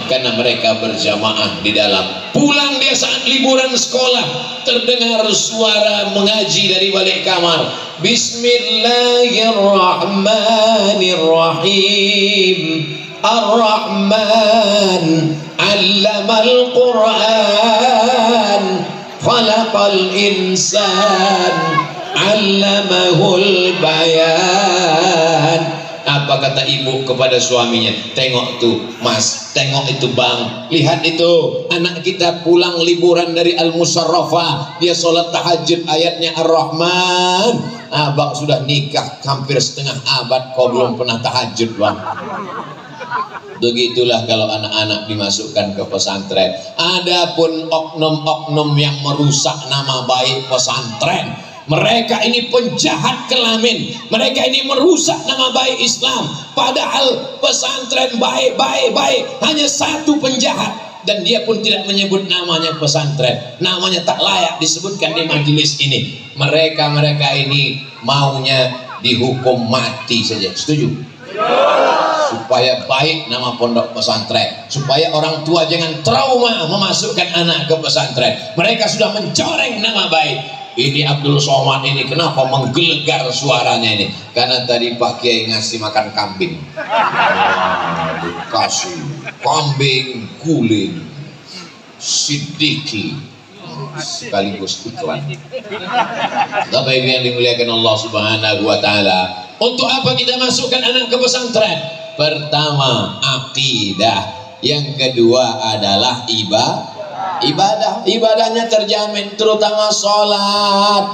karena mereka berjamaah di dalam. Pulang dia saat liburan sekolah, terdengar suara mengaji dari balik kamar. Bismillahirrahmanirrahim. Ar-Rahman 'allamal Qur'an, khalaqal insan, 'allamahul bayan. Apa kata ibu kepada suaminya? Tengok tuh mas, tengok itu bang, lihat itu anak kita pulang liburan dari Al-Musarrafah, dia sholat tahajud ayatnya Ar-Rahman. Abang sudah nikah hampir setengah abad kau belum pernah tahajud bang. Begitulah kalau anak-anak dimasukkan ke pesantren. Adapun oknum-oknum yang merusak nama baik pesantren, mereka ini penjahat kelamin, mereka ini merusak nama baik Islam. Padahal pesantren baik, hanya satu penjahat, dan dia pun tidak menyebut namanya pesantren. Namanya tak layak disebutkan di majelis ini. Mereka ini maunya dihukum mati saja. Setuju? Supaya baik nama pondok pesantren, supaya orang tua jangan trauma memasukkan anak ke pesantren. Mereka sudah mencoreng nama baik. Ini Abdul Somad ini kenapa menggelegar suaranya ini? Karena tadi Pak Kiai ngasih makan kambing. Dikasih kambing guling sidiki sekaligus iklan. Bapak Ibu yang dimuliakan Allah Subhanahu wa taala, untuk apa kita masukkan anak ke pesantren? Pertama, akidah. Yang kedua adalah ibadahnya terjamin, terutama sholat.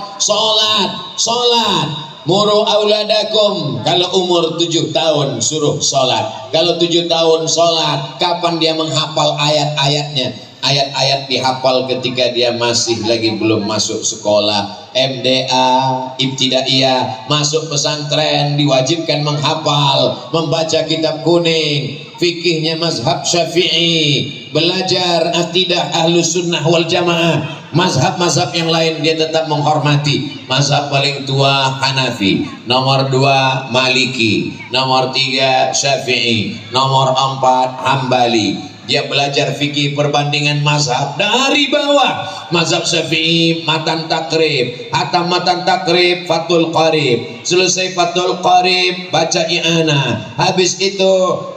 Muru auladakum, kalau umur 7 tahun suruh sholat. Kalau 7 tahun sholat, kapan dia menghafal ayat-ayatnya? Ayat-ayat dihafal ketika dia masih lagi belum masuk sekolah MDA, ibtidaiyah. Masuk pesantren diwajibkan menghafal, membaca kitab kuning, fikihnya mazhab Syafi'i, belajar akidah Ahlus Sunnah wal Jamaah. Mazhab-mazhab yang lain dia tetap menghormati. Mazhab paling tua Hanafi, nomor 2 Maliki, nomor 3 Syafi'i, nomor 4 Hambali. Dia belajar fikih perbandingan mazhab dari bawah. Mazhab Syafi'i matan takrib, hatam matan takrib, fathul qarib. Selesai fathul qarib baca i'anah. Habis itu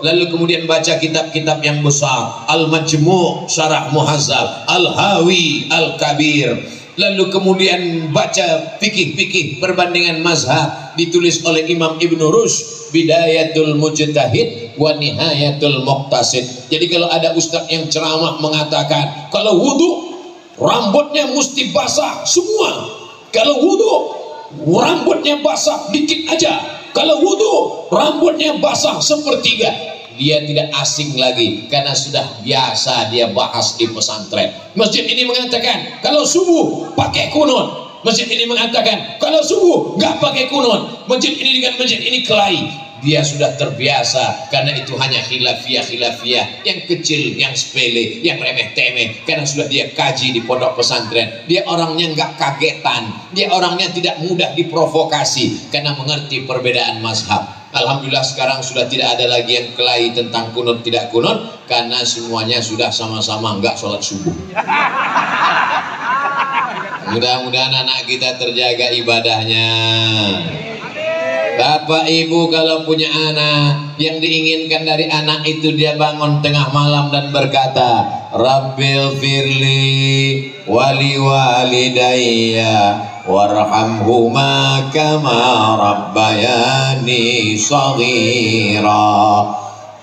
lalu kemudian baca kitab-kitab yang besar, Al-Majmu', Syarah Muhazzab, Al-Hawi, Al-Kabir. Lalu kemudian baca fikih perbandingan mazhab ditulis oleh Imam Ibn Rushd, Bidayatul Mujtahid wa Nihayatul Muqtasid. Jadi kalau ada ustaz yang ceramah mengatakan kalau wudu rambutnya mesti basah semua, kalau wudu rambutnya basah dikit aja, kalau wudu rambutnya basah sepertiga, dia tidak asing lagi karena sudah biasa dia bahas di pesantren. Masjid ini mengatakan kalau subuh pakai kunut, masjid ini mengatakan kalau subuh nggak pakai kunut, masjid ini dengan masjid ini kelahi. Dia sudah terbiasa karena itu hanya khilafiyah yang kecil, yang sepele, yang remeh-temeh, karena sudah dia kaji di pondok pesantren. Dia orangnya nggak kagetan, dia orangnya tidak mudah diprovokasi karena mengerti perbedaan mazhab. Alhamdulillah sekarang sudah tidak ada lagi yang kelahi tentang kunut tidak kunut, karena semuanya sudah sama-sama nggak sholat subuh. Mudah-mudahan anak kita terjaga ibadahnya. Bapak ibu kalau punya anak, yang diinginkan dari anak itu dia bangun tengah malam dan berkata, Rabbil firli wali walidayya warhamhuma kama rabbayani shaghira.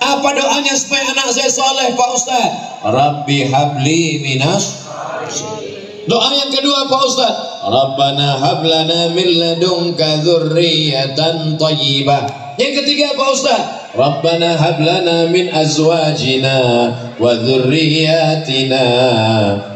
Apa doanya supaya anak saya soleh Pak Ustaz? Rabbi habli minas. Doa yang kedua Pak Ustaz, Rabbana hablana min ladunka dzurriyyatan thayyibah. Yang ketiga Pak Ustaz, Rabbana hablana min azwajina wa dzurriyyatina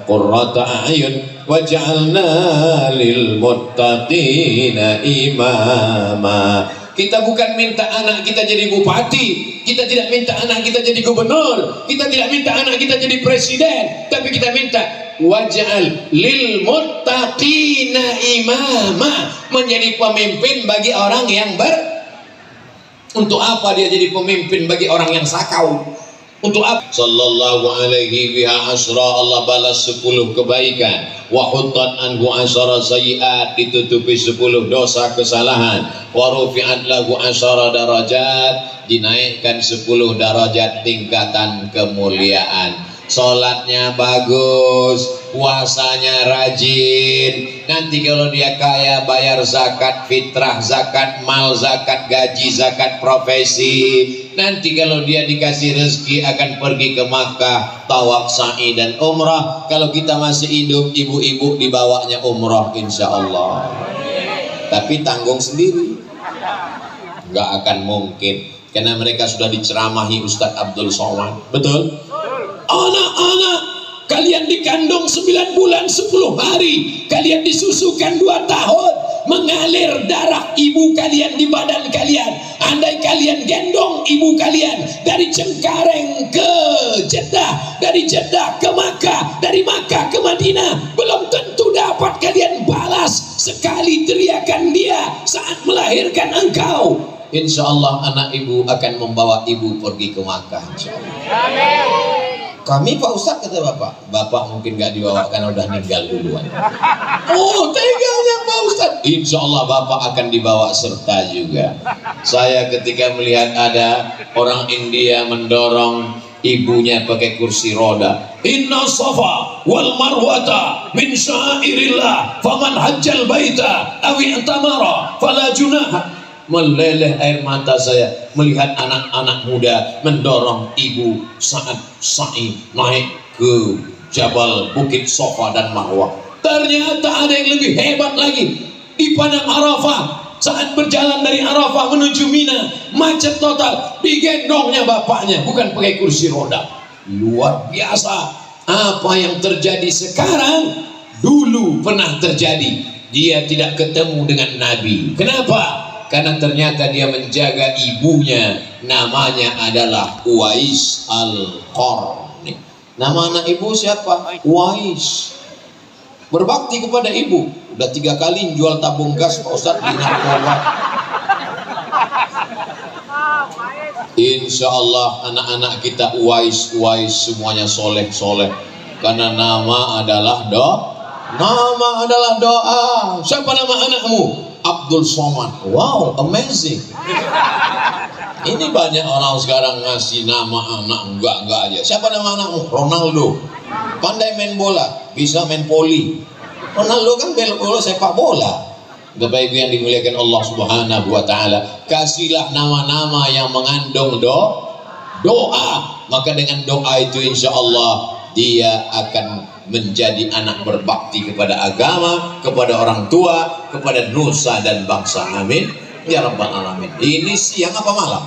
qurrata a'yun waj'alna lil muttaqina imama. Kita bukan minta anak kita jadi bupati, kita tidak minta anak kita jadi gubernur, kita tidak minta anak kita jadi presiden, tapi kita minta waj'al lil muttaqina imama, menjadi pemimpin bagi orang yang Untuk apa dia jadi pemimpin bagi orang yang sakau? Untuk apa? Sallallahu alaihi biha asra, Allah balas 10 kebaikan. Wa huttat anhu asyara sayiat, ditutupi 10 dosa kesalahan. Wa rufi'at lahu asyara darajat, dinaikkan 10 derajat tingkatan kemuliaan. Sholatnya bagus, puasanya rajin. Nanti kalau dia kaya, bayar zakat fitrah, zakat mal, zakat gaji, zakat profesi. Nanti kalau dia dikasih rezeki akan pergi ke Makkah, tawaf, sa'i dan umrah. Kalau kita masih hidup, ibu-ibu dibawanya umrah insya Allah. Tapi tanggung sendiri, nggak akan mungkin, karena mereka sudah diceramahi Ustadz Abdul Somad. Betul? Anak-anak, kalian dikandung 9 bulan 10 hari, kalian disusukan 2 tahun, mengalir darah ibu kalian di badan kalian. Andai kalian gendong ibu kalian dari Cengkareng ke Jeddah, dari Jeddah ke Makkah, dari Makkah ke Madinah, belum tentu dapat kalian balas sekali teriakan dia saat melahirkan engkau. Insya Allah anak ibu akan membawa ibu pergi ke Makkah, insya Allah. Amin. Kami Pak Ustadz, kata bapak mungkin gak dibawa karena udah meninggal duluan. Oh teganya Pak Ustadz. Insya Allah bapak akan dibawa serta juga. Saya ketika melihat ada orang India mendorong ibunya pakai kursi roda. Inna safa wal marwata min syairillah, faman hajjal baita awi antamara fala junaha. Meleleh air mata saya melihat anak-anak muda mendorong ibu saat sa'i naik ke Jabal, Bukit Sofa dan Marwah. Ternyata ada yang lebih hebat lagi. Di Padang Arafah, saat berjalan dari Arafah menuju Mina, macet total, digendongnya bapaknya, bukan pakai kursi roda. Luar biasa. Apa yang terjadi sekarang dulu pernah terjadi. Dia tidak ketemu dengan Nabi. Kenapa? Karena ternyata dia menjaga ibunya, namanya adalah Uwais Al-Qarni. Nama anak ibu siapa? Uwais. Berbakti kepada ibu. Udah 3 kali jual tabung gas Pak Ustadz di narkoba. Insya Allah anak-anak kita Uwais semuanya soleh. Karena nama adalah doa. Nama adalah doa. Siapa nama anakmu? Abdul Somad. Wow, amazing. Ini banyak orang sekarang ngasih nama anak enggak aja. Siapa nama anakmu? Ronaldo. Pandai main bola, bisa main poli. Ronaldo kan bola sepak bola. Bapak Ibu yang dimuliakan Allah Subhanahu wa taala, kasihlah nama-nama yang mengandung doa. Maka dengan doa itu insya Allah dia akan menjadi anak berbakti kepada agama, kepada orang tua, kepada nusa dan bangsa. Amin ya rabbal alamin. Ini siang apa malam?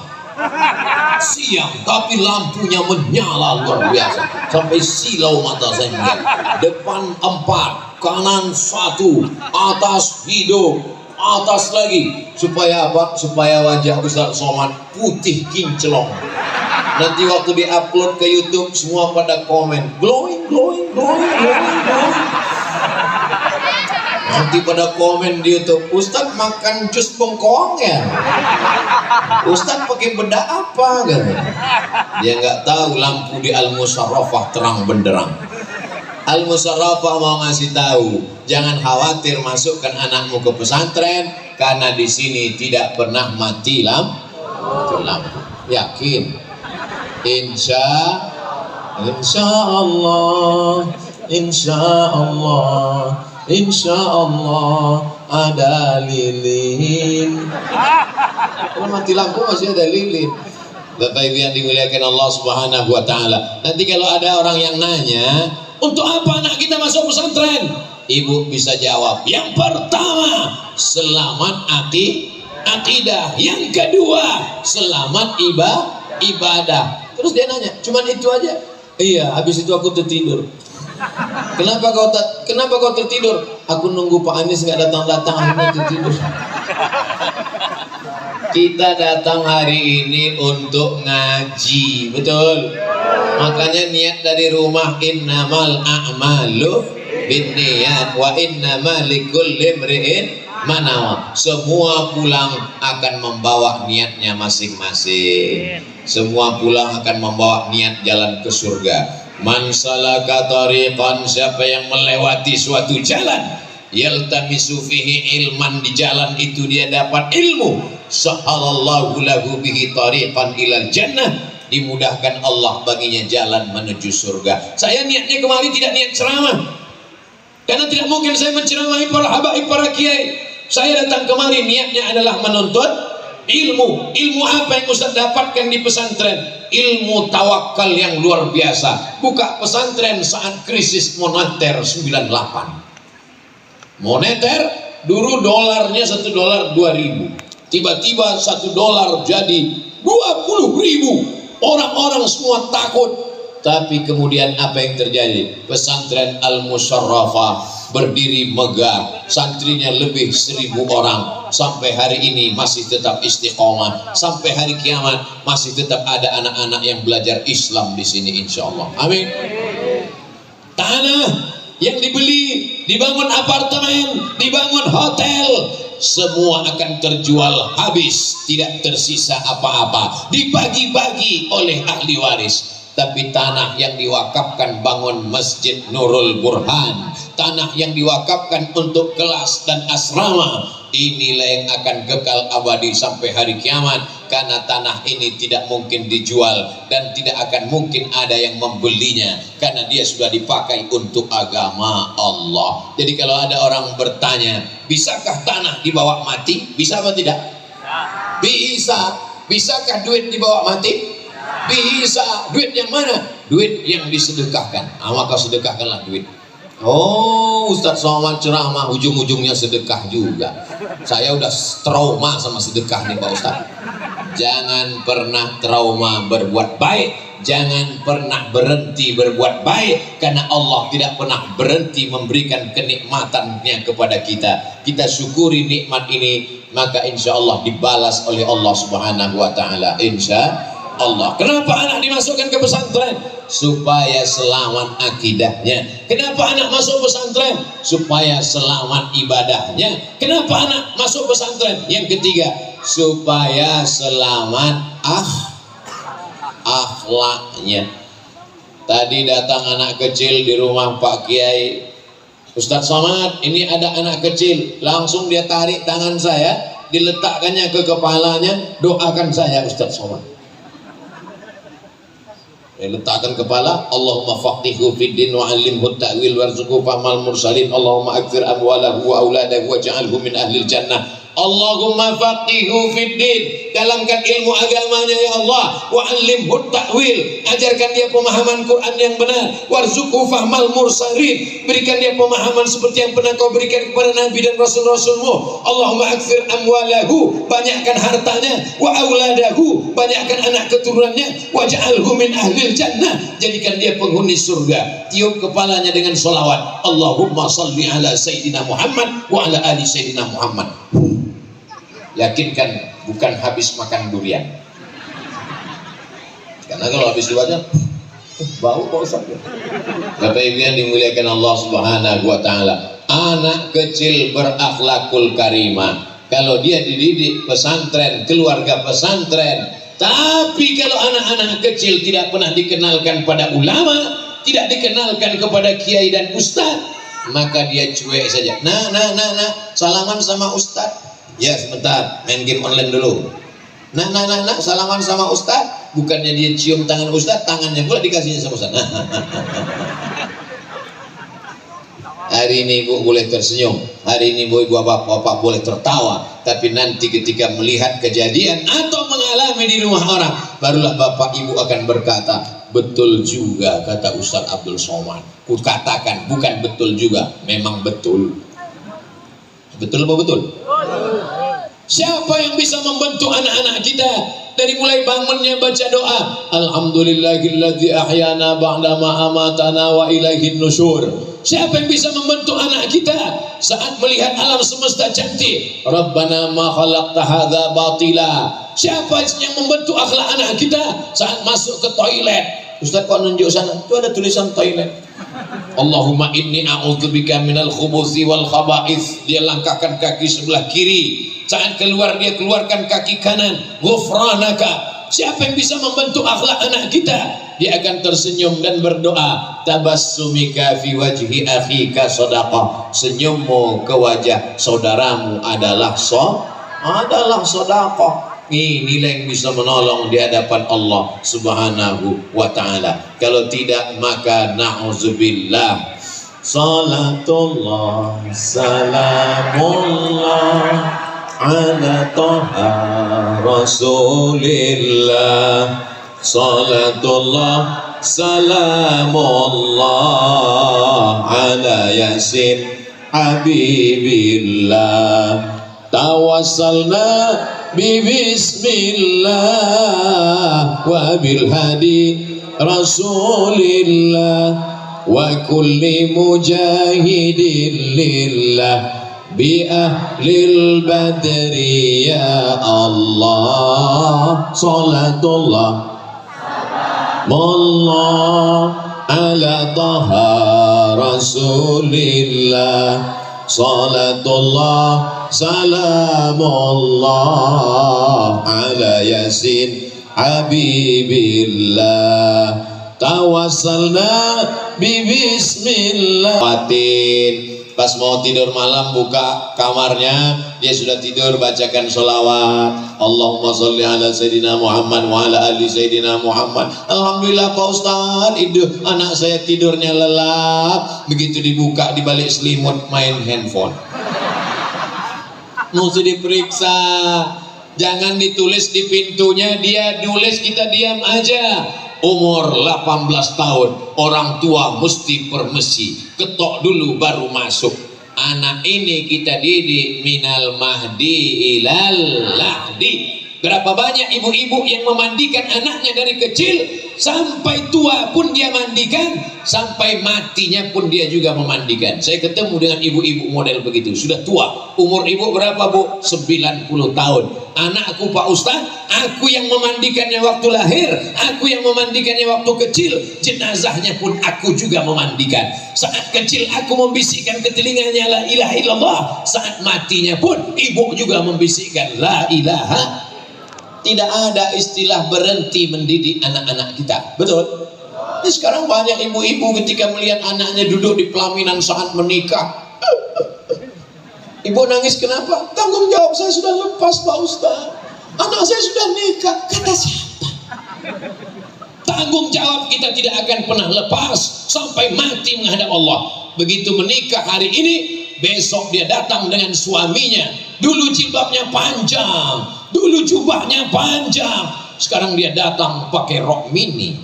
Siang, tapi lampunya menyala luar biasa sampai silau mata saya melihat. Depan 4, kanan 1, atas hidup, atas lagi. Supaya apa? Supaya wajah Ustaz Somad putih kinclong. Nanti waktu di-upload ke YouTube semua pada komen glowing. Nanti pada komen di YouTube, Ustadz makan jus bengkoang ya? Ustadz pakai bedak apa? Gitu. Dia nggak tahu lampu di Al-Musarrafah terang benderang. Al-Musarrafah mau ngasih tahu, jangan khawatir masukkan anakmu ke pesantren karena di sini tidak pernah mati lampu. Yakin? Insya Allah ada lilin. Kalau mati lampu masih ada lilin. Bapak Ibu yang dimuliakan Allah Subhanahu wa taala. Nanti kalau ada orang yang nanya, untuk apa anak kita masuk pesantren? Ibu bisa jawab, yang pertama selamat akidah, yang kedua selamat ibadah. Terus dia nanya, cuman itu aja? Iya, habis itu aku tertidur. Kenapa kau tertidur? Aku nunggu Pak Anies nggak datang, akhirnya tertidur. Kita datang hari ini untuk ngaji, betul? Makanya niat dari rumah, innamal a'malu binniyat wa innamal likulli imri'in ma nawa. Semua pulang akan membawa niatnya masing-masing. Semua pulang akan membawa niat jalan ke surga. Man salaka tariqan, siapa yang melewati suatu jalan, yaltamisu fihi ilman, di jalan itu dia dapat ilmu, sahalallahu lahu bihi tariqan ilal jannah, dimudahkan Allah baginya jalan menuju surga. Saya niatnya kemari tidak niat ceramah, karena tidak mungkin saya menceramahi para habaib, para kiai. Saya datang kemari niatnya adalah menuntut ilmu. Ilmu apa yang Ustaz dapatkan di pesantren? Ilmu tawakal yang luar biasa. Buka pesantren saat krisis moneter 98. Moneter dulu dolarnya $1 2.000. Tiba-tiba $1 jadi 20.000. Orang-orang semua takut. Tapi kemudian apa yang terjadi? Pesantren Al-Musyarrafah berdiri megah, santrinya lebih 1.000 orang. Sampai hari ini masih tetap istiqomah. Sampai hari kiamat masih tetap ada anak-anak yang belajar Islam di sini, insya Allah. Amin. Tanah yang dibeli, dibangun apartemen, dibangun hotel, semua akan terjual habis, tidak tersisa apa-apa, dibagi-bagi oleh ahli waris. Tapi tanah yang diwakafkan bangun Masjid Nurul Burhan, tanah yang diwakafkan untuk kelas dan asrama, inilah yang akan kekal abadi sampai hari kiamat. Karena tanah ini tidak mungkin dijual dan tidak akan mungkin ada yang membelinya, karena dia sudah dipakai untuk agama Allah. Jadi kalau ada orang bertanya, bisakah tanah dibawa mati? Bisa apa tidak? Bisa. Bisakah duit dibawa mati? Bisa. Duit yang mana? Duit yang disedekahkan. Maka sedekahkanlah duit. Oh, Ustadz Somad ceramah ujung-ujungnya sedekah juga. Saya udah trauma sama sedekah nih Pak Ustadz. Jangan pernah trauma berbuat baik. Jangan pernah berhenti berbuat baik, karena Allah tidak pernah berhenti memberikan kenikmatannya kepada kita. Kita syukuri nikmat ini, maka insya Allah dibalas oleh Allah Subhanahu wa Ta'ala. Insya Allah. Kenapa anak dimasukkan ke pesantren? Supaya selamat akidahnya. Kenapa anak masuk pesantren? Supaya selamat ibadahnya. Kenapa anak masuk pesantren? Yang ketiga, supaya selamat akhlaknya. Tadi datang anak kecil di rumah Pak Kiai, Ustadz Somad, ini ada anak kecil. Langsung dia tarik tangan saya, diletakkannya ke kepalanya, doakan saya Ustadz Somad. Letakkan kepala, Allahumma faqihu fid din wa 'allimhu ta'wil warzuqhu fahmal mursalin, Allahumma akthir amwalahu wa auladahu waj'alhu min ahlil jannah. Allahumma faqihu fid din, dalamkan ilmu agamanya ya Allah, wa 'allimhu ta'wil, ajarkan dia pemahaman Quran yang benar, warzuqhu fahmal mursalin, berikan dia pemahaman seperti yang pernah kau berikan kepada nabi dan rasul-rasulmu. Allahumma akthir amwalahu, banyakkan hartanya, wa auladahu, banyakkan anak keturunannya, waj'alhu min ahlil jannah, jadikan dia penghuni surga. Tiup kepalanya dengan sholawat, Allahumma salli ala Sayyidina Muhammad wa ala ali Sayyidina Muhammad. Yakinkan bukan habis makan durian, karena kalau habis dibaca bau Pak Ustaz. Bapak Ibu yang dimuliakan Allah Subhanahu wa Ta'ala, anak kecil berakhlakul karimah kalau dia dididik pesantren, keluarga pesantren. Tapi kalau anak-anak kecil tidak pernah dikenalkan pada ulama, tidak dikenalkan kepada kiai dan ustaz, maka dia cuek saja. Nah, salaman sama ustaz. Ya sebentar, main game online dulu. Nah, salaman sama ustaz. Bukannya dia cium tangan ustaz, tangannya pula dikasihnya sama ustaz. Hari ini ibu boleh tersenyum, hari ini ibu bapak boleh tertawa, tapi nanti ketika melihat kejadian atau mengalami di rumah orang, barulah bapak ibu akan berkata, betul juga kata Ustaz Abdul Somad. Ku katakan bukan betul juga, memang betul. Betul apa betul? Siapa yang bisa membentuk anak-anak kita dari mulai bangunnya baca doa, alhamdulillahilladzi ahyana ba'dama amatana wa ilaihin nusyur. Siapa yang bisa membentuk anak kita saat melihat alam semesta cantik? Rabbana ma khalaqta hadza batila. Siapa yang membentuk akhlak anak kita saat masuk ke toilet? Ustaz kok nunjuk sana? Itu ada tulisan toilet. Allahumma inni a'udzubika minal khubuthi wal khaba'ith. Dia langkahkan kaki sebelah kiri, saat keluar dia keluarkan kaki kanan. Ghufranaka. Siapa yang bisa membentuk akhlak anak kita? Dia akan tersenyum dan berdoa, tabassumika fi wajhi akhika sadaqah. Senyummu ke wajah saudaramu adalah sedekah. Inilah yang bisa menolong di hadapan Allah Subhanahu wa ta'ala. Kalau tidak, maka na'udzubillah. Salatullah salamullah ala toha rasulillah. Salatullah salamullah ala yasin habibillah. Tawassalna bismillah wa bil hadi rasulillah wa kulli mujahidin lillah bi ahlil badri ya Allah. Salatullah Allah ala taha rasulillah. Salatullah salamullah ala yasin habibillah. Tawassalna bismillah. Pas mau tidur malam buka kamarnya, dia sudah tidur, bacakan sholawat. Allahumma sholli ala Sayyidina Muhammad wa ala ali Sayyidina Muhammad. Alhamdulillah Pak Ustaz, itu anak saya tidurnya lelap. Begitu dibuka di balik selimut main handphone. Mesti diperiksa. Jangan ditulis di pintunya, dia tulis, kita diam aja. Umur 18 tahun, orang tua mesti permisi, ketok dulu baru masuk. Anak ini kita didik minal mahdi ilal lahdi. Berapa banyak ibu-ibu yang memandikan anaknya dari kecil sampai tua pun dia mandikan, sampai matinya pun dia juga memandikan. Saya ketemu dengan ibu-ibu model begitu, sudah tua. Umur ibu berapa Bu? 90 tahun. Anakku Pak Ustaz, aku yang memandikannya waktu lahir, aku yang memandikannya waktu kecil, jenazahnya pun aku juga memandikan. Saat kecil aku membisikkan ke telinganya la ilaha illallah, saat matinya pun ibu juga membisikkan la ilaha. Tidak ada istilah berhenti mendidik anak-anak kita, betul? Ini sekarang banyak ibu-ibu ketika melihat anaknya duduk di pelaminan saat menikah, ibu nangis, kenapa? Tanggung jawab saya sudah lepas Pak Ustaz, anak saya sudah nikah. Kata siapa? Tanggung jawab kita tidak akan pernah lepas sampai mati menghadap Allah. Begitu menikah hari ini, besok dia datang dengan suaminya. Dulu jilbabnya panjang, dulu jubahnya panjang, sekarang dia datang pakai rok mini,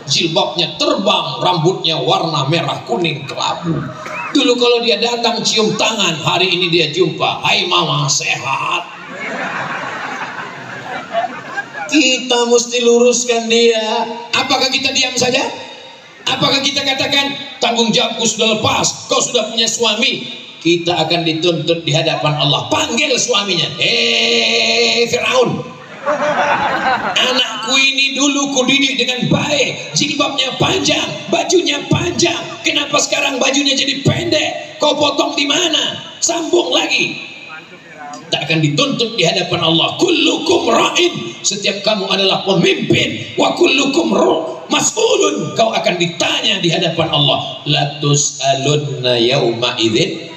jilbabnya terbang, rambutnya warna merah kuning kelabu. Dulu kalau dia datang cium tangan, hari ini dia jumpa, hai mama sehat. Kita mesti luruskan dia. Apakah kita diam saja? Apakah kita katakan tanggung jawabku sudah lepas, kau sudah punya suami? Kita akan dituntut di hadapan Allah. Panggil suaminya, Firaun, anakku ini dulu kudidik dengan baik, jilbabnya panjang, bajunya panjang, kenapa sekarang bajunya jadi pendek? Kau potong di mana? Sambung lagi. Tak akan dituntut di hadapan Allah. Kullukum ra'in, setiap kamu adalah pemimpin. Wa kullukum mas'ulun, kau akan ditanya di hadapan Allah. La tus'alunna yawma idzin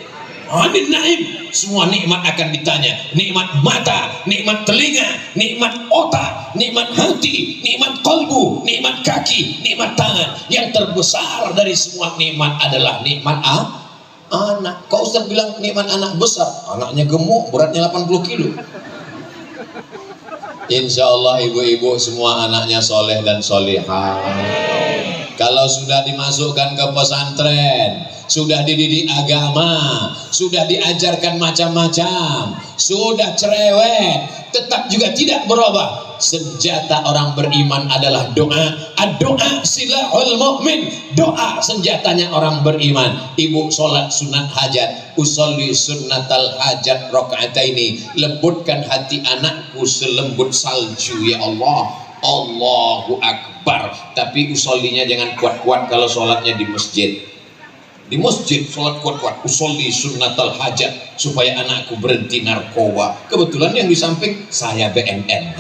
anin naim. Semua nikmat akan ditanya. Nikmat mata, nikmat telinga, nikmat otak, nikmat hati, nikmat kalbu, nikmat kaki, nikmat tangan. Yang terbesar dari semua nikmat adalah nikmat anak. Kau Ustaz bilang nikmat anak besar, anaknya gemuk, beratnya 80 kilo. Insya Allah ibu-ibu semua anaknya soleh dan solihah. Kalau sudah dimasukkan ke pesantren, sudah dididik agama, sudah diajarkan macam-macam, sudah cerewet, tetap juga tidak berubah. Senjata orang beriman adalah doa. Doa silahul mu'min. Doa senjatanya orang beriman. Ibu sholat sunat hajat, usolli sunnatal hajat rakaataini. Lembutkan hati anakku selembut salju ya Allah. Allahu Akbar. Tapi usollinya jangan kuat-kuat kalau sholatnya di masjid. di masjid sholat kuat-kuat, usolli sunnatal hajat supaya anakku berhenti narkoba. Kebetulan yang di samping saya BNN.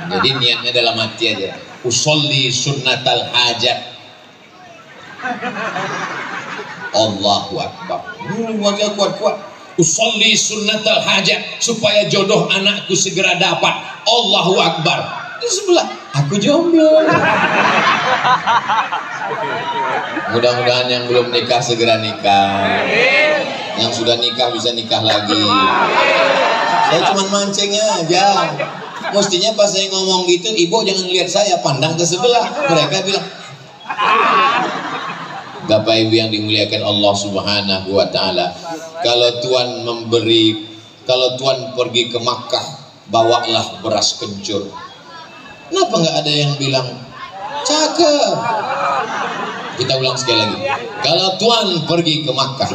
Jadi niatnya dalam hati aja, usolli sunnatal hajat. Allahu akbar. Wajah kuat-kuat. Usolli sunnatal hajat supaya jodoh anakku segera dapat. Allahu akbar. Di sebelah aku jomblo. Mudah-mudahan yang belum nikah segera nikah, yang sudah nikah bisa nikah lagi. Saya cuma mancing aja. Mestinya pas saya ngomong gitu, ibu jangan lihat saya, pandang ke sebelah. Mereka bilang, Bapak Ibu yang dimuliakan Allah Subhanahu wa Ta'ala, kalau Tuhan memberi, kalau Tuhan pergi ke Makkah, bawalah beras kencur. Kenapa nggak ada yang bilang cakep? Kita ulang sekali lagi. Kalau Tuhan pergi ke Makkah,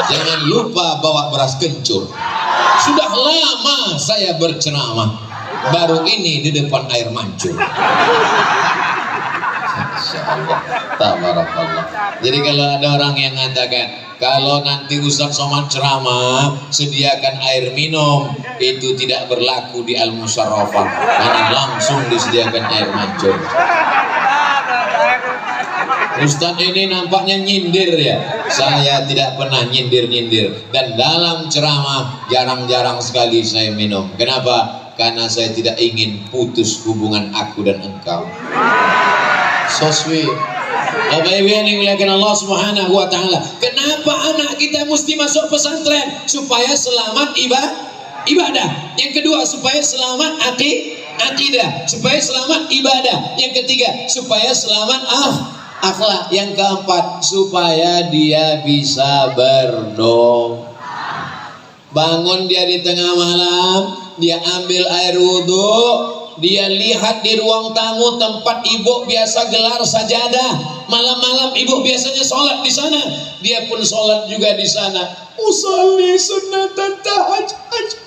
jangan lupa bawa beras kencur. Sudah lama saya berceramah, baru ini di depan air mancur. Insyaallah, tabarakallah. Jadi kalau ada orang yang mengatakan, kalau nanti Ustaz Somad ceramah sediakan air minum, itu tidak berlaku di Al-Musarrafah, karena langsung disediakan air mancur. Ustaz ini nampaknya nyindir ya. Saya tidak pernah nyindir-nyindir, dan dalam ceramah jarang-jarang sekali saya minum. Kenapa? Karena saya tidak ingin putus hubungan aku dan engkau. So sweet. Bapak Ibu yang dimuliakan Allah Subhanahu wa Ta'ala, kenapa anak kita mesti masuk pesantren? Supaya selamat ibadah. Yang kedua, supaya selamat akidah. Supaya selamat ibadah. Yang ketiga, supaya selamat akhlak. Yang keempat, supaya dia bisa berdoa. Bangun dia di tengah malam, dia ambil air wudhu, dia lihat di ruang tamu tempat ibu biasa gelar sajadah. Malam-malam ibu biasanya sholat di sana, dia pun sholat juga di sana. Usolli sunnatan tahajjud.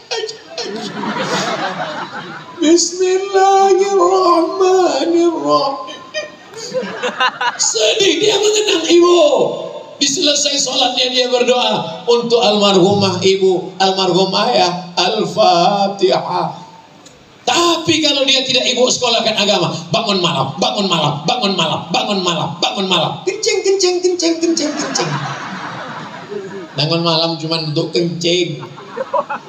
Bismillahirrahmanirrahim. Sedih dia mengenang ibu. Diselesai sholatnya dia berdoa untuk almarhumah ibu, almarhum ayah, Al-Fatihah. Tapi kalau dia tidak ibu sekolahkan agama, bangun malam. Kencing. Bangun malam cuma untuk kencing.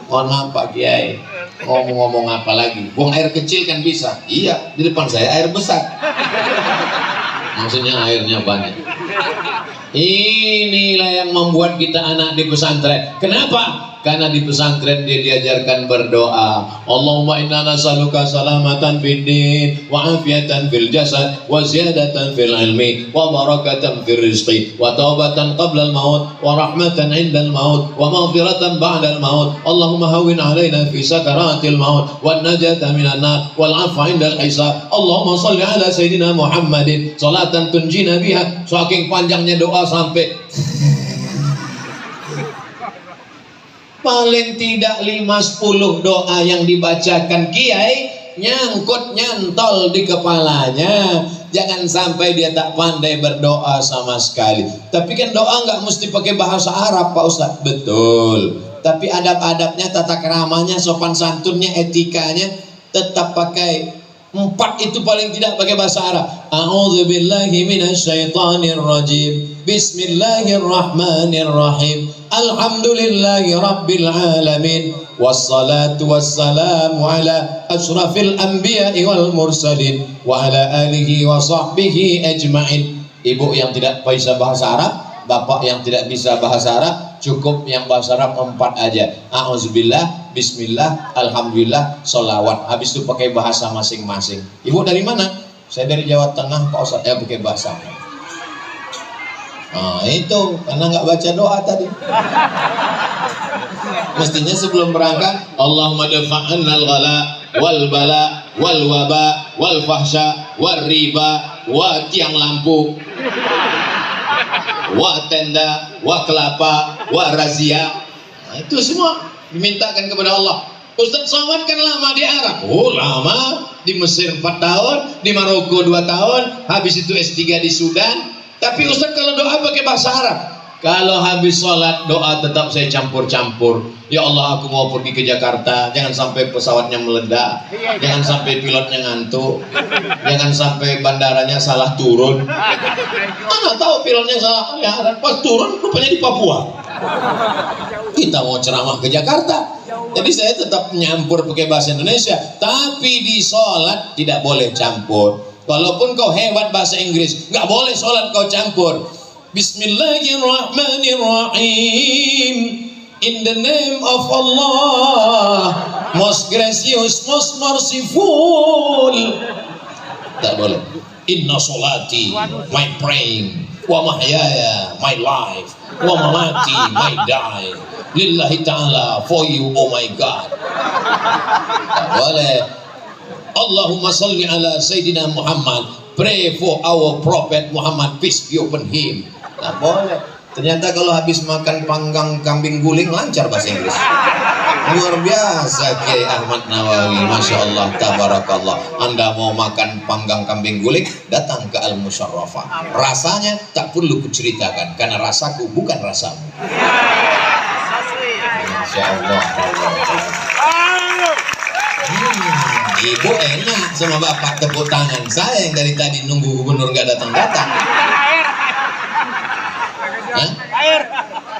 Mohon maaf Pak Kiai, ngomong apa lagi? Buang air kecil kan bisa? Iya, di depan saya air besar. Maksudnya airnya banyak. Inilah yang membuat kita anak di pesantren. Kenapa? Karena di pesantren dia diajarkan berdoa. Allahumma inna nas'aluka salamatan fid din wa afiatan fil jasad wa ziyadatan fil ilmi wa barakatan fil rizqi wa taubatan qabla al maut wa rahmatan 'inda al maut wa maghfiratan ba'da al maut. Allahumma hawwin 'alaina fi sakaratil maut wan najata minan nar wal 'afwa 'inda al hisab. Allahumma shalli 'ala sayidina Muhammadin salatan tunjina biha. Saking panjangnya doa sampai paling tidak 5-10 doa yang dibacakan kiai nyantol di kepalanya. Jangan sampai dia tak pandai berdoa sama sekali. Tapi kan doa nggak mesti pakai bahasa Arab Pak Ustadz. Betul. Tapi adab-adabnya, tata keramanya, sopan santunnya, etikanya tetap pakai 4 itu paling tidak pakai bahasa Arab. A'udzubillahi minasyaitonir rajim. Bismillahirrahmanirrahim. Alhamdulillahi rabbil alamin. Wassalatu wassalamu ala asyrafil anbiya'i wal mursalin wa ala alihi wa sahbihi ajma'in. Ibu yang tidak bisa bahasa Arab, bapak yang tidak bisa bahasa Arab, cukup yang bahasa Arab 4 aja. A'udzubillah, bismillah, alhamdulillah, sholawat. Habis itu pakai bahasa masing-masing. Ibu dari mana? Saya dari Jawa Tengah Pak Ustadz. Ya pakai bahasa. Nah itu karena nggak baca doa tadi. Mestinya sebelum berangkat, Allahumma dafa'annal ghala wal bala wal waba wal fahsya wal riba wa tiang lampu wa tenda wa kelapa wa razia. Nah, itu semua dimintakan kepada Allah. Ustaz Somad kan lama di Arab. Oh lama. Di Mesir 4 tahun, di Maroko 2 tahun, habis itu S3 di Sudan. Tapi Ustaz kalau doa pakai bahasa Arab. Kalau habis sholat doa tetap saya campur-campur. Ya Allah, aku mau pergi ke Jakarta, jangan sampai pesawatnya meledak, jangan sampai pilotnya ngantuk, jangan sampai bandaranya salah turun. Mana tahu pilotnya salah, ya pas turun rupanya di Papua. Kita mau ceramah ke Jakarta, jadi saya tetap nyampur pakai bahasa Indonesia. Tapi di sholat tidak boleh campur. Walaupun kau hebat bahasa Inggris, nggak boleh sholat kau campur. Bismillahirrahmanirrahim. In the name of Allah, most gracious, most merciful. Tak boleh. Inna solati, my praying, wa mahyaya, my life, wa mamati, my die. Lillahi ta'ala, for you, oh my God. Tak boleh. Allahumma salli ala Sayyidina Muhammad. Pray for our Prophet Muhammad, peace be upon him. Tak boleh. Ternyata kalau habis makan panggang kambing guling lancar bahasa Inggris. Luar biasa Kiai Ahmad Nawawi, Masya Allah, tabarakallah. Anda mau makan panggang kambing guling, datang ke Al-Musyarrafah. Rasanya tak perlu kuceritakan, karena rasaku bukan rasamu. Masya Allah. Ibu enak sama bapak tepuk tangan. Saya yang dari tadi nunggu gubernur gak datang-datang.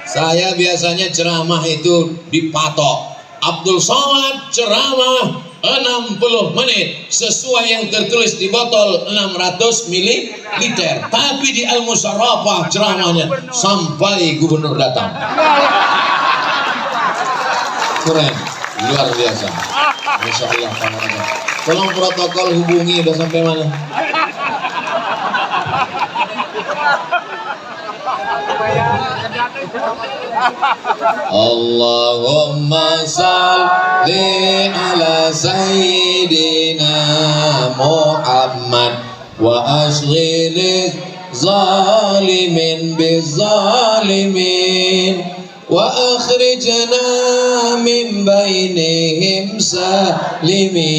Saya biasanya ceramah itu dipatok. Abdul Somad ceramah 60 menit sesuai yang tertulis di botol 600 ml. Tapi di Al-Musyarrafah ceramahnya sampai gubernur datang. Keren, luar biasa. Masya Allah. Tolong protokol hubungi, udah sampai mana? Allahumma salli ala Sayyidina Muhammad wa ashghil zalimin bizzalimin wa akhrijna min bainihim salimin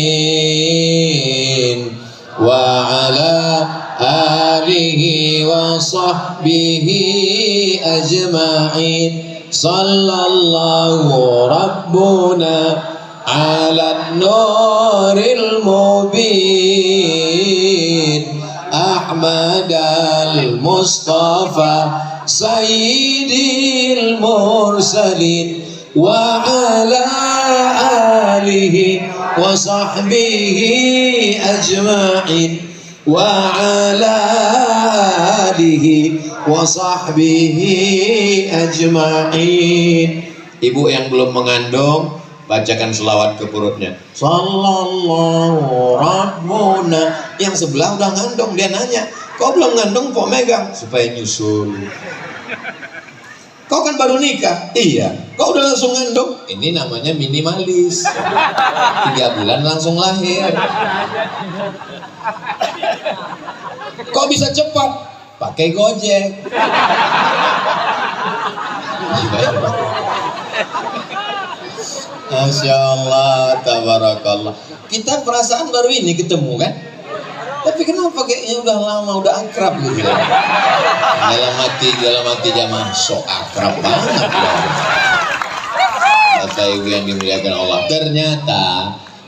wa ala alihi wa sahbihi ajma'in. Sallallahu rabbuna ala nuril mubin Ahmad al-Mustafa sayyidil mursalin wa ala alihi wa sahbihi ajma'in wa ala alihi wa sahbihi ajma'in. Ibu yang belum mengandung, bacakan selawat ke perutnya. Sallallahu rabbuna. Yang sebelah udah ngandung, dia nanya, kau belum ngandung kok megang? Supaya nyusul. Kau kan baru nikah? Iya. Kau udah langsung ngandung? Ini namanya minimalis. 3 bulan langsung lahir. Kok bisa cepat? Pakai Gojek. Masya Allah, tabarakallah. Kita perasaan baru ini ketemu kan? Tapi kenapa kayaknya udah lama, udah akrab gitu ya? Dalam hati jamaah sok akrab banget ya. Kata ibu yang dimuliakan Allah. Ternyata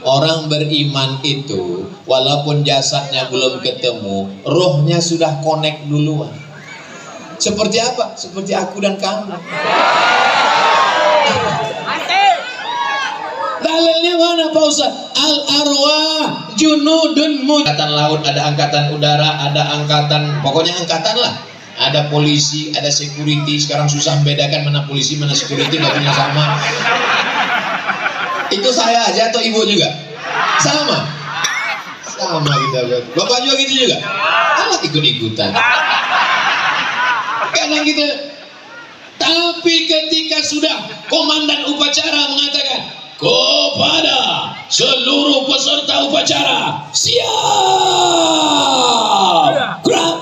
orang beriman itu walaupun jasadnya belum ketemu, rohnya sudah connect duluan. Seperti apa? Seperti aku dan kamu. Dalilnya mana Pak Ustaz? Al-arwah junudun angkatan laut, ada angkatan udara, ada angkatan, pokoknya angkatan lah. Ada polisi, ada security. Sekarang susah membedakan mana polisi, mana security, nggak punya sama. Itu saya aja atau ibu juga? Sama kita. Bapak juga gitu juga? Alah ikut-ikutan. Kadang gitu. Tapi ketika sudah komandan upacara mengatakan kepada seluruh peserta upacara siap, gerak,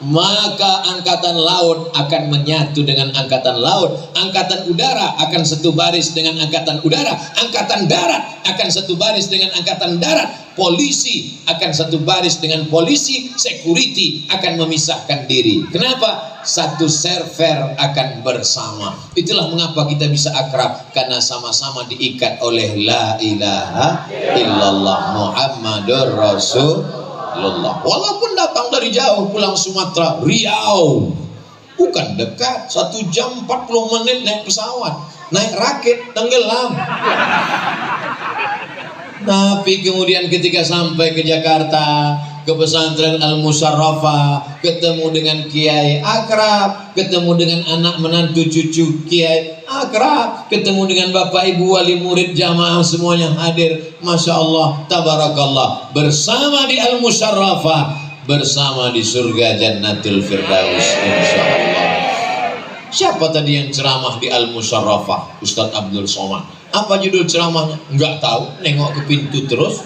maka angkatan laut akan menyatu dengan angkatan laut, angkatan udara akan satu baris dengan angkatan udara, angkatan darat akan satu baris dengan angkatan darat, polisi akan satu baris dengan polisi, security akan memisahkan diri. Kenapa? Satu server akan bersama. Itulah mengapa kita bisa akrab, karena sama-sama diikat oleh la ilaha illallah Muhammadur Rasulullah. Walaupun datang dari jauh, pulang Sumatera, Riau, bukan dekat, 1 jam 40 menit naik pesawat, naik rakit, tenggelam. Tapi kemudian ketika sampai ke Jakarta, ke pesantren Al-Musyarrafah, ketemu dengan kiai akrab, ketemu dengan anak menantu cucu kiai akrab, ketemu dengan bapak ibu wali murid jamaah semuanya hadir. Masya Allah, tabarakallah, bersama di Al-Musyarrafah, bersama di surga Jannatul Firdaus, insya Allah. Siapa tadi yang ceramah di Al-Musyarrafah? Ustadz Abdul Somad. Apa judul ceramahnya? Enggak tahu, nengok ke pintu terus.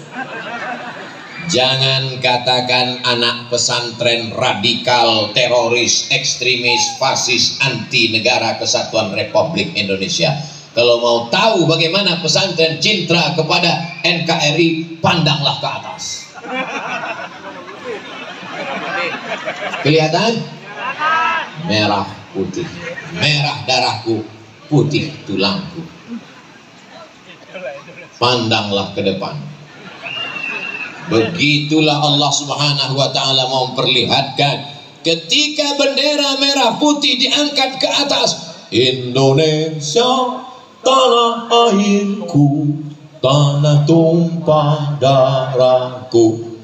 Jangan katakan anak pesantren radikal, teroris, ekstremis, fasis, anti negara kesatuan Republik Indonesia. Kalau mau tahu bagaimana pesantren cinta kepada NKRI, pandanglah ke atas. Kelihatan? Merah putih, merah darahku, putih tulangku. Pandanglah ke depan. Begitulah Allah Subhanahu wa ta'ala mau memperlihatkan ketika bendera merah putih diangkat ke atas. Indonesia tanah airku, tanah tumpah darahku.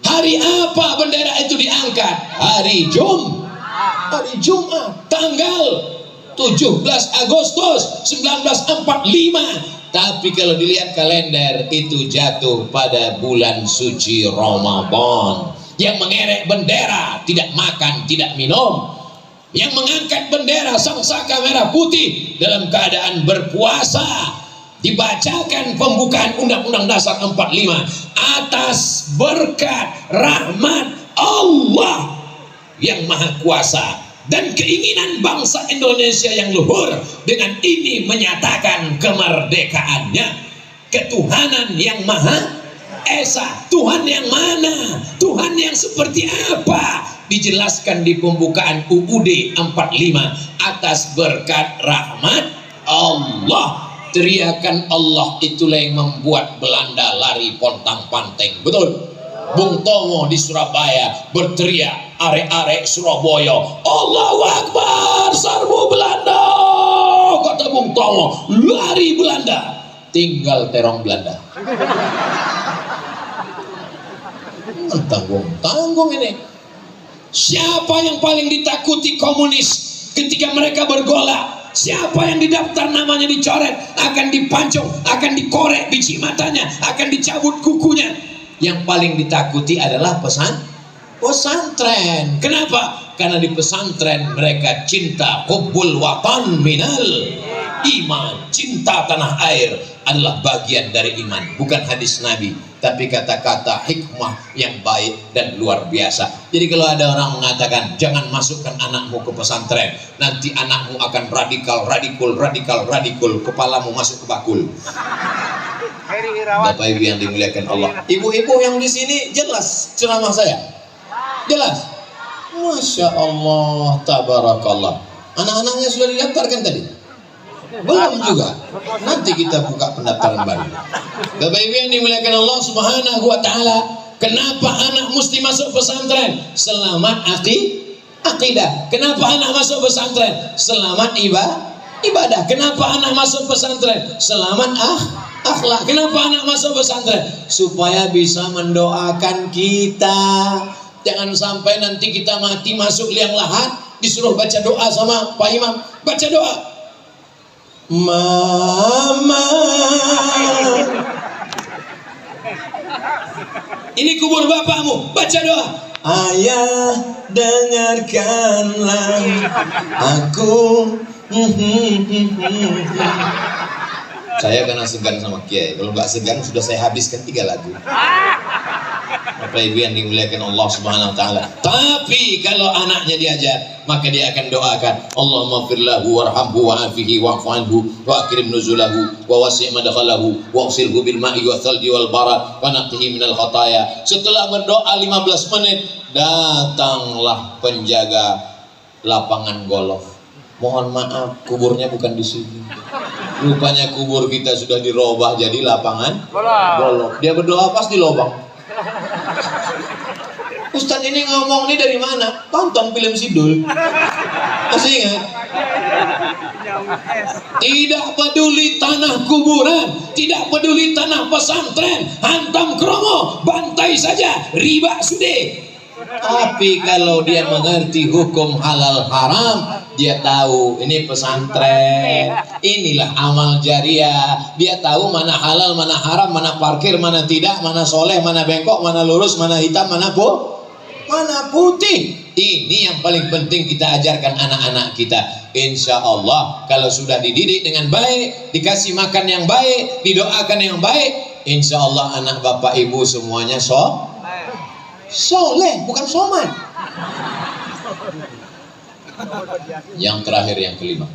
Hari apa bendera itu diangkat? Hari Jumat tanggal 17 Agustus 1945. Tapi kalau dilihat kalender, itu jatuh pada bulan suci Ramadan. Yang mengerek bendera tidak makan, tidak minum. Yang mengangkat bendera sangsaka merah putih dalam keadaan berpuasa. Dibacakan pembukaan Undang-Undang Dasar 45 atas berkat rahmat Allah yang Maha Kuasa dan keinginan bangsa Indonesia yang luhur. Dengan ini menyatakan kemerdekaannya. Ketuhanan yang Maha Esa. Tuhan yang mana? Tuhan yang seperti apa? Dijelaskan di pembukaan UUD 45 atas berkat rahmat Allah. Teriakan Allah itulah yang membuat Belanda lari pontang-panting. Betul? Bung Tomo di Surabaya berteriak, arek-arek Surabaya, Allahu Akbar, serbu Belanda. Kata Bung Tomo, lari Belanda, tinggal terong Belanda. Tanggung ini. Siapa yang paling ditakuti komunis ketika mereka bergolak? Siapa yang didaftar namanya dicoret, akan dipancung, akan dikorek biji matanya, akan dicabut kukunya? Yang paling ditakuti adalah pesantren. Kenapa? Karena di pesantren mereka cinta hubbul watan minal iman. Cinta tanah air adalah bagian dari iman. Bukan hadis Nabi, tapi kata-kata hikmah yang baik dan luar biasa. Jadi kalau ada orang mengatakan jangan masukkan anakmu ke pesantren, nanti anakmu akan radikal, kepalamu masuk ke bakul. Bapak Ibu yang dimuliakan Allah, ibu-ibu yang di sini jelas ceramah saya, jelas. Masya Allah, tabarakallah. Anak-anaknya sudah didaftarkan tadi? Belum juga. Nanti kita buka pendaftaran baru. Bapak Ibu yang dimuliakan Allah Subhanahu wa ta'ala, kenapa anak mesti masuk pesantren? Selamat akidah. Kenapa anak masuk pesantren? Selamat ibadah. Kenapa anak masuk pesantren? Selamat akhlak. Kenapa anak masuk pesantren? Supaya bisa mendoakan kita. Jangan sampai nanti kita mati masuk liang lahat, disuruh baca doa sama Pak Imam. Baca doa, Mama, ini kubur bapakmu, baca doa, Ayah dengarkanlah aku. Saya karena segan sama Kiai. Kalau nggak segan sudah saya habiskan 3 lagu. Bapak Ibu yang dimuliakan Allah Subhanahu wa taala. Tapi kalau anaknya diajar, maka dia akan doakan, Allahumma firlahu warhamhu wa'afihi wa'fu anhu wa akrim nuzulahu wa wasi' madkhalahu wa usilhu bil ma'i wa thalji wal barad wa naqqihi minal khataya. Setelah berdoa 15 menit, datanglah penjaga lapangan golf. Mohon maaf, kuburnya bukan di sini. Rupanya kubur kita sudah dirubah jadi lapangan golf. Dia berdoa pas di lubang. Ustadz ini ngomong ini dari mana? Tonton film Sidul. Masih ingat? Tidak peduli tanah kuburan, tidak peduli tanah pesantren, hantam kromo, bantai saja, riba sudah. Tapi kalau dia mengerti hukum halal haram, dia tahu ini pesantren, inilah amal jariah. Dia tahu mana halal, mana haram, mana parkir, mana tidak, mana soleh, mana bengkok, mana lurus, mana hitam, mana putih. Ini yang paling penting kita ajarkan anak-anak kita. Insya Allah kalau sudah dididik dengan baik, dikasih makan yang baik, didoakan yang baik, insya Allah anak bapak ibu semuanya soleh, bukan soman. Yang terakhir, yang kelima.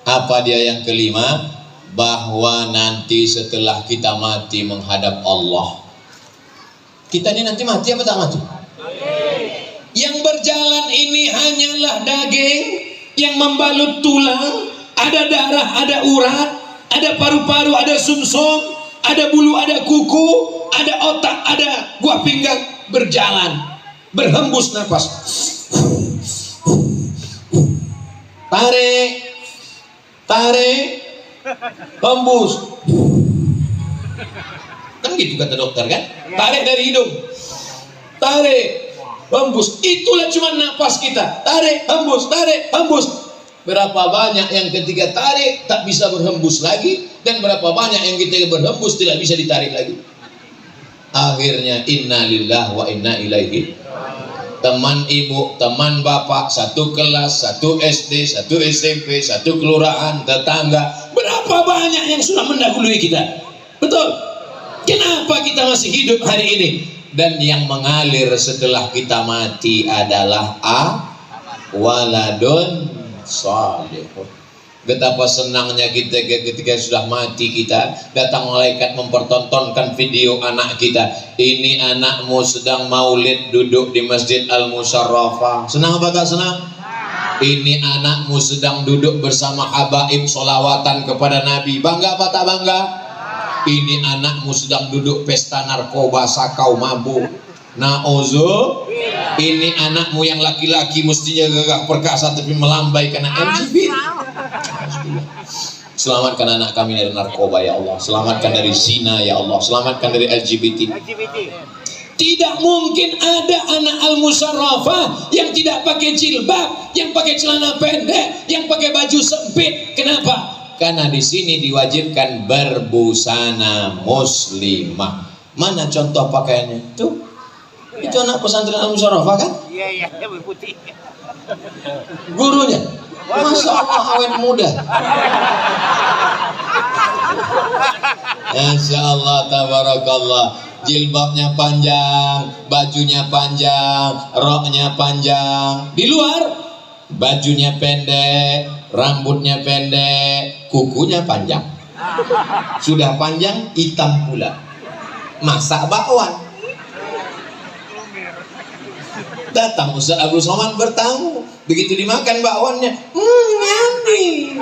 Apa dia yang kelima? Bahwa nanti setelah kita mati menghadap Allah. Kita ini nanti mati apa tak mati? Yang berjalan ini hanyalah daging yang membalut tulang, ada darah, ada urat, ada paru-paru, ada sumsum, ada bulu, ada kuku, ada otak, ada buah pinggang, berjalan, berhembus nafas, tarik, hembus, kan gitu kata dokter kan? Tarik dari hidung, tarik, hembus, itulah cuma nafas kita. Tarik, hembus, tarik, hembus. Berapa banyak yang ketika tarik tak bisa berhembus lagi, dan berapa banyak yang ketika berhembus tidak bisa ditarik lagi. Akhirnya inna lillahi wa inna ilaihi. Teman ibu, teman bapak, satu kelas, satu SD, satu SMP, satu kelurahan, tetangga, berapa banyak yang sudah mendahului kita. Betul? Kenapa kita masih hidup hari ini? Dan yang mengalir setelah kita mati adalah waladun salihun. Betapa senangnya kita ketika sudah mati, kita datang malaikat mempertontonkan video anak kita. Ini anakmu sedang maulid duduk di Masjid Al-Musyarrafah. Senang apa tak senang? Ini anakmu sedang duduk bersama habaib solawatan kepada Nabi. Bangga apa tak bangga? Ini anakmu sedang duduk pesta narkoba, sakau, mabuk. Na'uzu. Ini anakmu yang laki-laki mestinya gagah perkasa tapi melambai karena LGBT. Selamatkan anak kami dari narkoba ya Allah. Selamatkan dari zina ya Allah. Selamatkan dari LGBT. Tidak mungkin ada anak al-musyarrafah yang tidak pakai jilbab, yang pakai celana pendek, yang pakai baju sempit. Kenapa? Karena di sini diwajibkan berbusana muslimah. Mana contoh pakaiannya? Tuh, itu anak pesantren al-musyarrafah kan? Iya, putih. Gurunya, masya Allah awet muda. Insya Allah tabarakallah. Jilbabnya panjang, bajunya panjang, roknya panjang. Di luar, bajunya pendek, rambutnya pendek, kukunya panjang. Sudah panjang, hitam pula. Masak bakwan. Datang Ustaz Abdul Somad bertamu. Begitu dimakan bakwannya, yummy.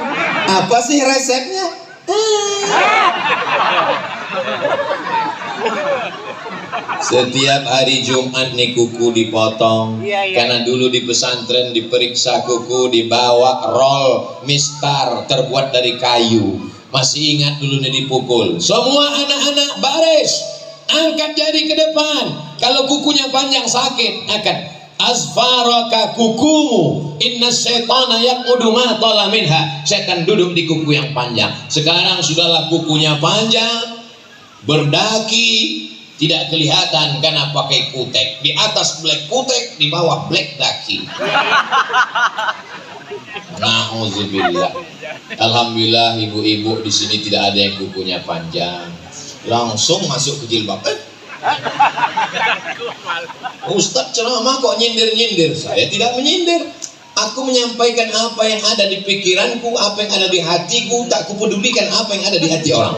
Apa sih resepnya? Setiap hari Jumat nih kuku dipotong. Karena dulu di pesantren diperiksa kuku, dibawa roll mistar terbuat dari kayu. Masih ingat dulu nih dipukul. Semua anak-anak baris, angkat jari ke depan. Kalau kukunya panjang sakit, akan asfaraka kukumu, inna syaitana yaqudu ma tala minha. Setan duduk di kuku yang panjang. Sekarang sudahlah kukunya panjang, berdaki, tidak kelihatan karena pakai kutek. Di atas black kutek, di bawah black daki. Nauzubillah. Alhamdulillah ibu-ibu di sini tidak ada yang kukunya panjang. Langsung masuk ke jilbab. Ustadz ceramah kok nyindir-nyindir? Saya tidak menyindir. Aku menyampaikan apa yang ada di pikiranku, apa yang ada di hatiku. Tak kupedulikan apa yang ada di hati orang.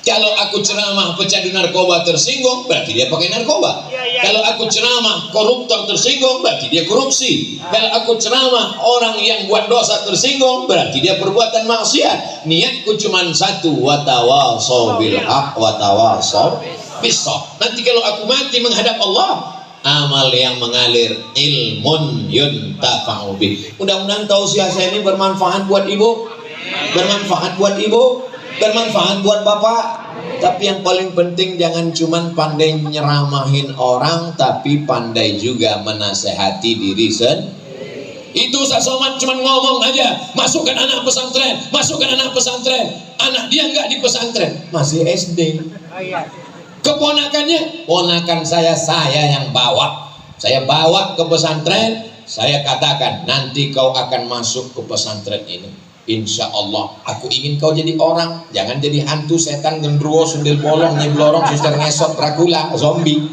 Kalau aku ceramah pecandu narkoba tersinggung, berarti dia pakai narkoba. Kalau aku ceramah koruptor tersinggung, berarti dia korupsi. Kalau aku ceramah orang yang buat dosa tersinggung, berarti dia perbuatan maksiat. Niatku cuma satu, watawasau bil haq watawasau bis sabr. Nanti kalau aku mati menghadap Allah, amal yang mengalir, ilmun yuntafa'u bih. Mudah-mudahan tausiah saya ini bermanfaat buat ibu, bermanfaat buat ibu, bermanfaat buat bapak. Tapi yang paling penting jangan cuman pandai nyeramahin orang, tapi pandai juga menasehati diri sendiri. Itu Ustaz Somad cuman ngomong aja, masukkan anak pesantren, masukkan anak pesantren. Anak dia nggak di pesantren, masih SD. Keponakannya, ponakan saya yang bawa. Saya bawa ke pesantren, saya katakan nanti kau akan masuk ke pesantren ini. Insya Allah, aku ingin kau jadi orang, jangan jadi hantu, setan, gendruwo, sundel bolong, nyeblorong, suster ngesot, Dracula, zombie.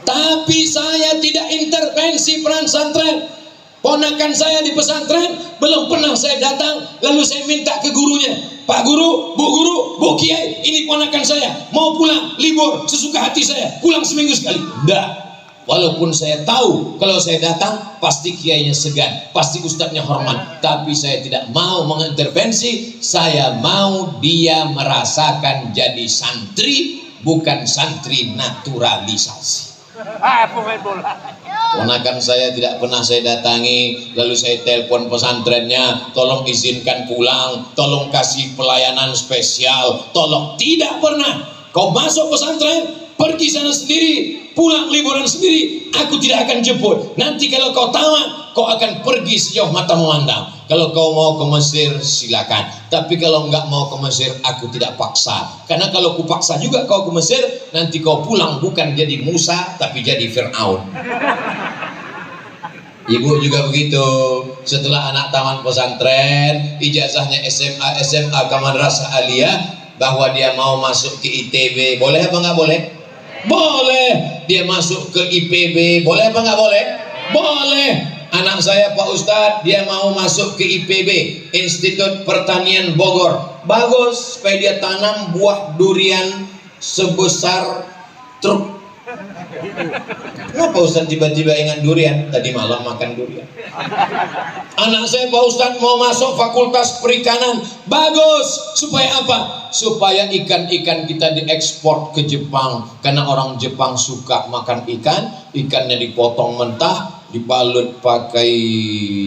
Tapi saya tidak intervensi peran pesantren. Ponakan saya di pesantren, belum pernah saya datang, lalu saya minta ke gurunya, Pak Guru, Bu Kiai, ini ponakan saya, mau pulang, libur, sesuka hati saya, pulang seminggu sekali. Enggak. Walaupun saya tahu kalau saya datang pasti kiainya segan, pasti ustadznya hormat, tapi saya tidak mau mengintervensi. Saya mau dia merasakan jadi santri, bukan santri naturalisasi. Ponakan saya tidak pernah saya datangi, lalu saya telepon pesantrennya, tolong izinkan pulang, tolong kasih pelayanan spesial, tolong. Tidak pernah. Kau masuk pesantren, pergi sana sendiri, pulang liburan sendiri, aku tidak akan jemput. Nanti kalau kau tamat, kau akan pergi sejauh mata memandang. Kalau kau mau ke Mesir, silakan. Tapi kalau enggak mau ke Mesir, aku tidak paksa. Karena kalau ku paksa juga kau ke Mesir, nanti kau pulang bukan jadi Musa, tapi jadi Fir'aun. Ibu juga begitu. Setelah anak taman pesantren, ijazahnya SMA ke Madrasah Aliyah, bahwa dia mau masuk ke ITB, boleh apa nggak boleh? Boleh. Dia masuk ke IPB, boleh apa nggak boleh? Boleh. Anak saya Pak Ustadz, dia mau masuk ke IPB, Institut Pertanian Bogor. Bagus, supaya dia tanam buah durian sebesar truk. Kenapa Ustadz tiba-tiba ingat durian? Tadi malam makan durian. Anak saya Pak Ustadz mau masuk Fakultas Perikanan. Bagus. Supaya apa? Supaya ikan-ikan kita diekspor ke Jepang. Karena orang Jepang suka makan ikan. Ikannya dipotong mentah, dibalut pakai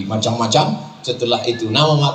macam-macam. Setelah itu nama makan